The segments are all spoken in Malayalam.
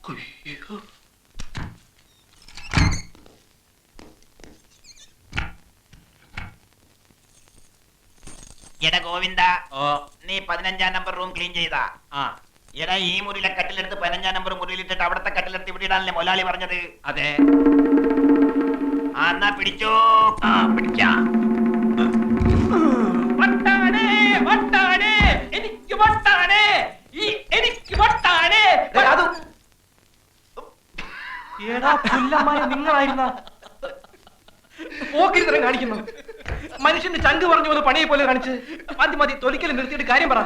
എടാ ഗോവിന്ദ, നീ 15-ാം നമ്പർ റൂം ക്ലീൻ ചെയ്താ? എടാ, ഈ മുറിയിലെ കട്ടിലെടുത്ത് 15-ാം നമ്പർ മുറിയിലിട്ടിട്ട് അവിടത്തെ കട്ടിലെടുത്ത് ഇവിടെ ഇടാനല്ലേ മൊലാളി പറഞ്ഞത്? അതെ. എന്നാ പിടിച്ചോ. പിടിക്കാം. നിങ്ങളായിരുന്ന പോക്കിരിത്തരം കാണിക്കുന്നു. മനുഷ്യന്റെ ചങ്ക് പറഞ്ഞു പോലെ പണിയെ പോലെ കാണിച്ച് മതി തൊലിക്കൽ നിർത്തിയിട്ട് കാര്യം പറ.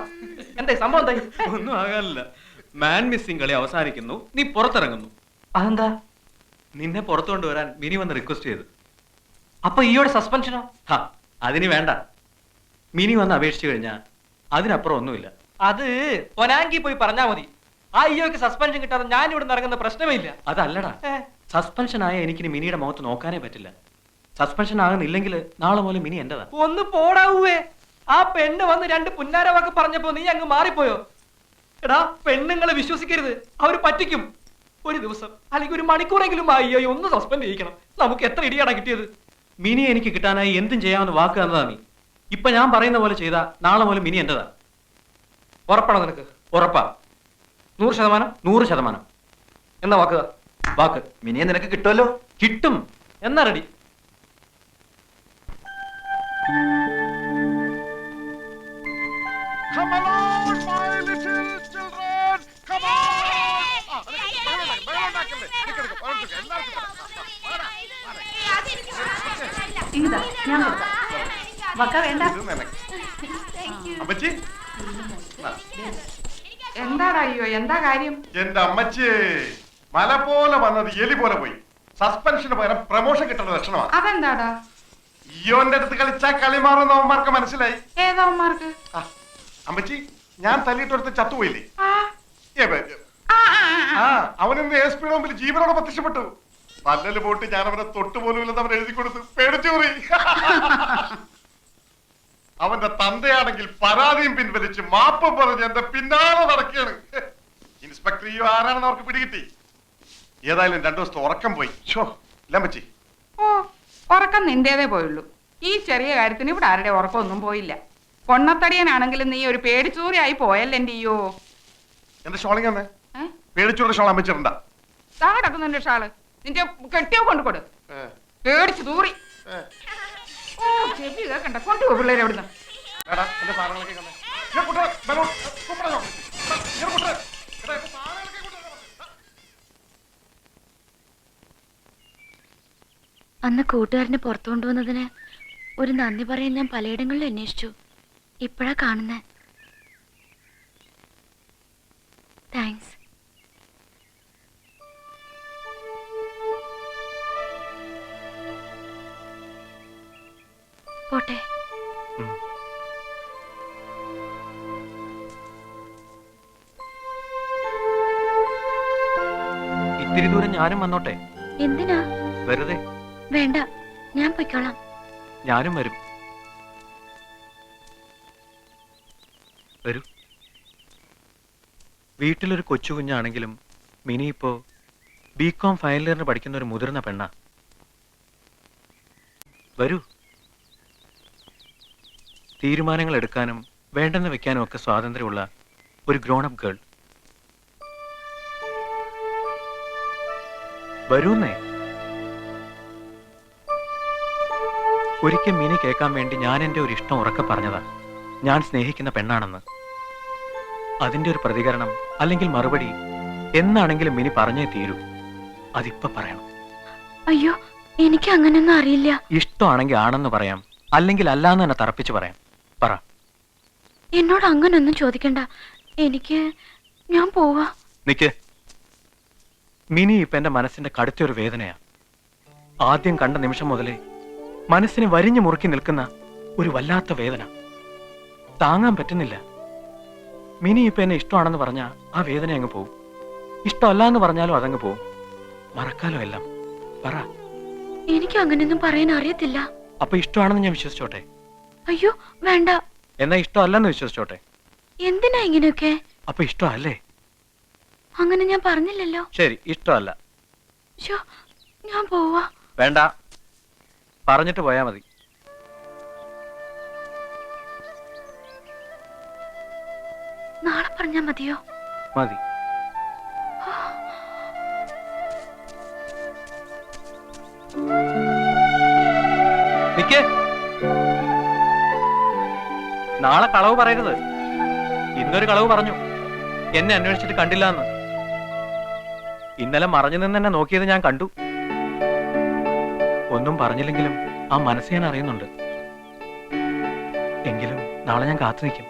എന്താ സംഭവം? എന്തായി? ഒന്നും ആകാനില്ല. മാൻ മിസ്സിംഗ് കളി അവസാനിക്കുന്നു, നീ പുറത്തിറങ്ങുന്നു. അതെന്താ? നിന്നെ പുറത്തു കൊണ്ടുവരാൻ മിനി വന്ന് റിക്വസ്റ്റ് ചെയ്തു. അപ്പൊ ഈയോടെ സസ്പെൻഷനോ? അതിന് വേണ്ട. മിനി വന്ന് അപേക്ഷിച്ചു കഴിഞ്ഞാ അതിനപ്പുറം ഒന്നുമില്ല. അത് പൊനാങ്കി പോയി പറഞ്ഞാ മതി. ആ ഈയോക്ക് സസ്പെൻഷൻ കിട്ടാതെ ഞാൻ ഇവിടെ ഇറങ്ങുന്ന പ്രശ്നമേ ഇല്ല. അതല്ലടാ, സസ്പെൻഷൻ ആയ എനിക്കിനി മിനിയുടെ മുഖത്ത് നോക്കാനേ പറ്റില്ല. സസ്പെൻഷൻ ആകുന്നില്ലെങ്കിൽ നാളെ മുതൽ മിനി എന്റെതാ. ഒന്ന് പോടാവേ. ആ പെണ്ണ് വന്ന് 2 പുന്നാര വാക്ക് പറഞ്ഞപ്പോ നീ അങ്ങ് മാറിപ്പോയോ? എടാ, പെണ്ണുങ്ങളെ വിശ്വസിക്കരുത്, അവര് പറ്റിക്കും. ഒരു ദിവസം അല്ലെങ്കിൽ ഒരു മണിക്കൂറെങ്കിലും അയ്യോ ഒന്ന് സസ്പെൻഡ് ചെയ്യിക്കണം. നമുക്ക് എത്ര ഇടിയാടാ കിട്ടിയത്? മിനി എനിക്ക് കിട്ടാനായി എന്തും ചെയ്യാമെന്ന് വാക്ക് തന്നതാ നീ. ഇപ്പൊ ഞാൻ പറയുന്ന പോലെ ചെയ്താ നാളെ മുതൽ മിനി എന്റെതാ. ഉറപ്പാണോ നിനക്ക്? ഉറപ്പാ. 100%? 100%. എന്നാ വാക്കുക? വാക്ക്. മിനിയെ നിനക്ക് കിട്ടുമല്ലോ. കിട്ടും. എന്നാ ready? Come along, my little children! Come on! എന്താടാ അയ്യോ, എന്താ കാര്യം? എന്റെ അമ്മച്ചിയെ, മല പോലെ വന്നത് എലി പോലെ പോയി. സസ്പെൻഷന് പകരം പ്രമോഷൻ കിട്ടുന്ന ലക്ഷണമാണ്. അതെന്താടാ? ഇയോന്റെ അടുത്ത് കളിച്ചാ കളി മാറുന്ന അവന്മാർക്ക് മനസ്സിലായി. ഏതവന്മാർക്ക്? അമ്മച്ചി, ഞാൻ തല്ലിയിട്ടൊരുത്ത് ചത്തുപോയില്ലേ? അവനിന്ന് എസ് പിയുടെ മുമ്പിൽ ജീവനോടെ പ്രത്യക്ഷപ്പെട്ടു. പല്ലല് പോട്ട് ഞാൻ അവനെ തൊട്ടുപോലും ഇല്ലെന്ന് അവൻ എഴുതി കൊടുത്തു. പേടിച്ചൂറി. അവന്റെ തന്തയാണെങ്കിൽ പരാതിയും പിൻവലിച്ച് മാപ്പ് പറഞ്ഞ് എന്റെ പിന്നാലെ നടക്കുകയാണ്. ഇൻസ്പെക്ടർ ഈ ആരാണെന്ന് അവർക്ക് പിടികിട്ടി. ഏതായാലും 2 ദിവസത്തെ ഉറക്കം പോയി. ലമ്മച്ചി, ഓ, ഉറക്കം നിന്റേതേ പോയുള്ളൂ. ഈ ചെറിയ കാര്യത്തിന് ഇവിടെ ആരുടെ ഉറക്കമൊന്നും പോയില്ല. പൊണ്ണത്തടിയനാണെങ്കിലും നീ ഒരു പേടിച്ചൂറിയായി പോയല്ലേ എന്റെ അയ്യോ. എന്റെ ഷോളിങ് തന്നെ പേടിച്ചൂടെ ഷോൾ അമ്മച്ചിട്ടുണ്ട. കിടക്കുന്നു എന്റെ ഷാള്. നിന്റെ കെട്ടിയോ കൊണ്ടുകൊടു. പേടിച്ചു തൂറി. ഓ, ചെവി കേൾക്കണ്ട. കൊണ്ടുപോ പിള്ളേരെ എവിടുന്ന്. അന്ന് കൂട്ടുകാരനെ പുറത്തു കൊണ്ടുവന്നതിന് ഒരു നന്ദി പറയാൻ ഞാൻ പലയിടങ്ങളിലും അന്വേഷിച്ചു. ഇപ്പോഴാ കാണുന്നേ. താങ്ക്സ്. പോട്ടെ. ഇത്തിരി ദൂരം ഞാനും വന്നോട്ടെ? എന്തിനാ? വെറുതെ. വേണ്ട, ഞാൻ പൊയ്ക്കോളാം. ഞാനും വരും. വരൂ. വീട്ടിലൊരു കൊച്ചു കുഞ്ഞാണെങ്കിലും മിനി ഇപ്പോ ബികോം ഫൈനൽ ഇയറിന് പഠിക്കുന്ന ഒരു മുതിർന്ന പെണ്ണാ. വരൂ. തീരുമാനങ്ങൾ എടുക്കാനും വേണ്ടെന്ന് വെക്കാനും ഒക്കെ സ്വാതന്ത്ര്യമുള്ള ഒരു ഗ്രോൺ അപ്പ് ഗേൾ. വരൂന്നേ. ഒരിക്കൽ മിനി കേൾക്കാൻ വേണ്ടി ഞാൻ എൻ്റെ ഒരു ഇഷ്ടം ഉറക്കെ പറഞ്ഞതാ, ഞാൻ സ്നേഹിക്കുന്ന പെണ്ണാണെന്ന്. അതിന്റെ ഒരു പ്രതികരണം അല്ലെങ്കിൽ മറുപടി എന്നാണെങ്കിലും മിനി പറഞ്ഞേ തീരൂ. അതിപ്പോ പറയണം. അയ്യോ, എനിക്ക് അങ്ങനെയൊന്നും അറിയില്ല. ഇഷ്ടമാണെങ്കിൽ ആണെന്ന് പറയാം, അല്ലെങ്കിൽ അല്ലാന്ന് തന്നെ തറപ്പിച്ച് പറയാം. പറ. എന്നോട് അങ്ങനൊന്നും ചോദിക്കണ്ട. ഞാൻ പോവാ. നിക്ക്. മിനി ഇപ്പൊ എന്റെ മനസ്സിന്റെ കടുത്തൊരു വേദനയാ. ആദ്യം കണ്ട നിമിഷം മുതലേ മനസ്സിനെ വരിഞ്ഞു മുറുക്കി നിൽക്കുന്ന ഒരു വല്ലാത്ത വേദന. താങ്ങാൻ പറ്റുന്നില്ല. മിനി ഇപ്പൊ എന്നെ ഇഷ്ടമാണെന്ന് പറഞ്ഞാ ആ വേദന അങ്ങ് പോവും. ഇഷ്ടമല്ല എന്ന് പറഞ്ഞാലും അതങ്ങ് പോവും. മറക്കാലോ എല്ലാം. പറ. എനിക്ക് അങ്ങനെയൊന്നും പറയാൻ അറിയത്തില്ല. അപ്പൊ ഇഷ്ടമാണെന്ന് ഞാൻ വിശ്വസിച്ചോട്ടെ? അയ്യോ വേണ്ട. എന്നാ ഇഷ്ടമല്ലെന്ന് വിശ്വസിച്ചോട്ടെ? എന്തിനാ ഇങ്ങനെയൊക്കെ? അപ്പൊ ഇഷ്ടമല്ലേ? അങ്ങനെ ഞാൻ പറഞ്ഞില്ലല്ലോ. ശരി, ഇഷ്ടമല്ല. ശോ, ഞാൻ പോവാ. വേണ്ട, പറഞ്ഞിട്ട് പോയാ മതി. നാളെ പറഞ്ഞാ മതിയോ? മതി. നിക്ക്. നാളെ കളവ് പറയരുത്. ഇന്നൊരു കളവ് പറഞ്ഞു, എന്നെ അന്വേഷിച്ചിട്ട് കണ്ടില്ല എന്ന്. ഇന്നലെ മറഞ്ഞു നിന്ന് എന്നെ നോക്കിയത് ഞാൻ കണ്ടു. ഒന്നും പറഞ്ഞില്ലെങ്കിലും ആ മനസ്സ് ഞാൻ അറിയുന്നുണ്ട്. എങ്കിലും നാളെ ഞാൻ കാത്തു നിൽക്കും.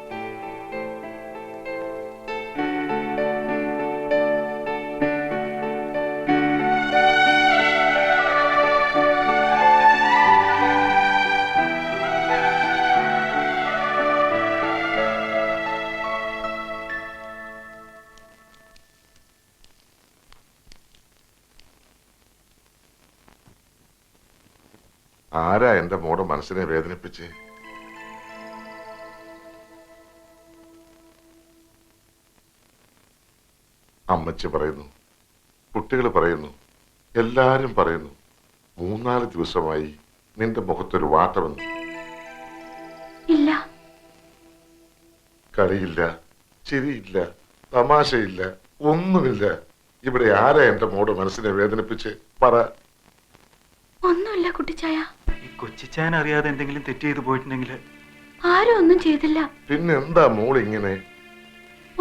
ആരാ എന്റെ മോടെ മനസ്സിനെ വേദനിപ്പിച്ച്? അമ്മച്ചി പറയുന്നു, കുട്ടികൾ പറയുന്നു, എല്ലാരും പറയുന്നു, 3-4 ദിവസമായി നിന്റെ മുഖത്തൊരു വാട്ടമെന്ന്. ഇല്ല. കളിയില്ല, ചിരിയില്ല, തമാശയില്ല, ഒന്നുമില്ല. ഇവിടെ ആരാ എന്റെ മോടെ മനസ്സിനെ വേദനിപ്പിച്ച്? പറ. ഒന്നുമില്ല കുട്ടിച്ചായ. ഈ കൊച്ചിച്ചാൻ അറിയാതെ എന്തെങ്കിലും തെറ്റ് ചെയ്തു പോയിട്ടുണ്ടെങ്കിൽ? ആരും ഒന്നും ചെയ്തില്ല. പിന്നെന്താ മോൾ ഇങ്ങനെ?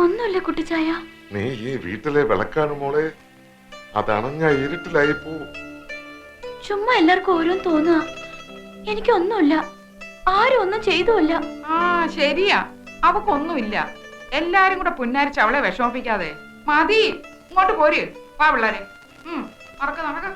ഒന്നുമില്ല കുട്ടിച്ചായ. നീ ഈ വീട്ടിലെ വിളക്കാണ് മോളെ. അതണഞ്ഞ ഇരുട്ടിലായി പോവും. ചുമ്മാ എല്ലാവർക്കും ഓരോന്ന് തോന്നുക. എനിക്കൊന്നുമില്ല. ആരും ഒന്നും ചെയ്തുമില്ല. ആ ശരിയാ, അവക്കൊന്നുമില്ല. എല്ലാരും കൂടെ പുന്നാരിച്ച് അവളെ വിഷമിപ്പിക്കാതെ. മതി, ഇങ്ങോട്ട് പോര്. വാ പിള്ളേരെ. നടക്ക.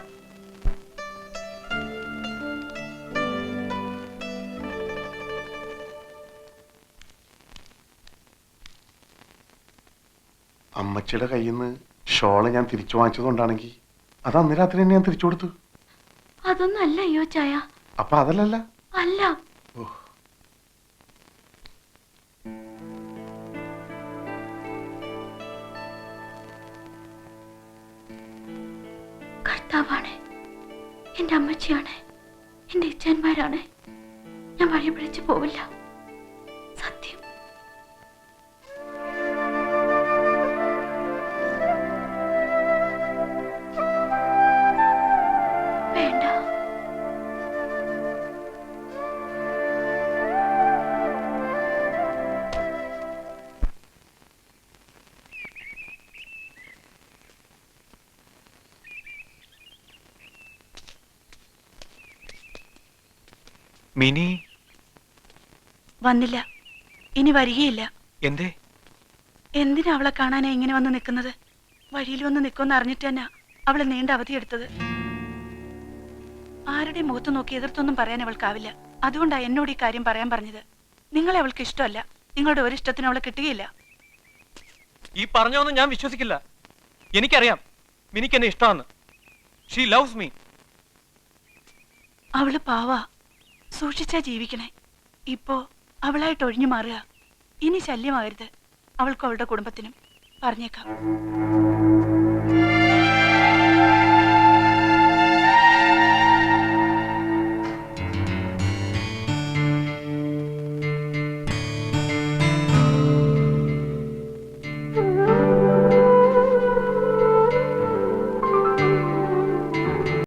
അമ്മച്ചിയുടെ കയ്യിൽ നിന്ന് ഷോള് ഞാൻ തിരിച്ചു വാങ്ങിച്ചതുകൊണ്ടാണെങ്കിൽ അത് അന്ന് രാത്രി തന്നെ ഞാൻ തിരിച്ചു കൊടുത്തു. അതൊന്നും അല്ല അയ്യോ ചായ. അപ്പൊ അതല്ലല്ല. അല്ല. കർത്താവാണ്, എന്റെ അമ്മച്ചിയാണ്, എന്റെ ഇച്ഛന്മാരാണ്. ഞാൻ വഴി പിടിച്ചു പോവില്ല. സത്യം. വേണ്ട. മിനി വന്നില്ല, ഇനി വരികയില്ല. എന്തേ? എന്തിനാ അവളെ കാണാനാ ഇങ്ങനെ വന്ന് നിൽക്കുന്നത്? വഴിയിൽ വന്ന് നിൽക്കുമെന്ന് അറിഞ്ഞിട്ട് തന്നെ അവളെ നീണ്ട അവധിയെടുത്തത്. ആരുടെ മുഖത്ത് നോക്കി എതിർത്തൊന്നും പറയാൻ അവൾക്കാവില്ല. അതുകൊണ്ടാ എന്നോട് ഈ കാര്യം പറയാൻ പറഞ്ഞത്. നിങ്ങളെ അവൾക്ക് ഇഷ്ടമല്ല. നിങ്ങളുടെ ഒരു ഇഷ്ടത്തിന് അവളെ കിട്ടുകയില്ല. ഈ പറഞ്ഞൊന്നും ഞാൻ വിശ്വസിക്കില്ല. എനിക്കറിയാം മിനിക്ക് എന്നെ ഇഷ്ടമാണെന്ന്. She loves me. അവള് പാവാ, സൂക്ഷിച്ചാ ജീവിക്കണേ. ഇപ്പോ അവളായിട്ട് ഒഴിഞ്ഞു മാറുക. ഇനി ശല്യമാകരുത് അവൾക്കും അവളുടെ കുടുംബത്തിനും. പറഞ്ഞേക്കാം.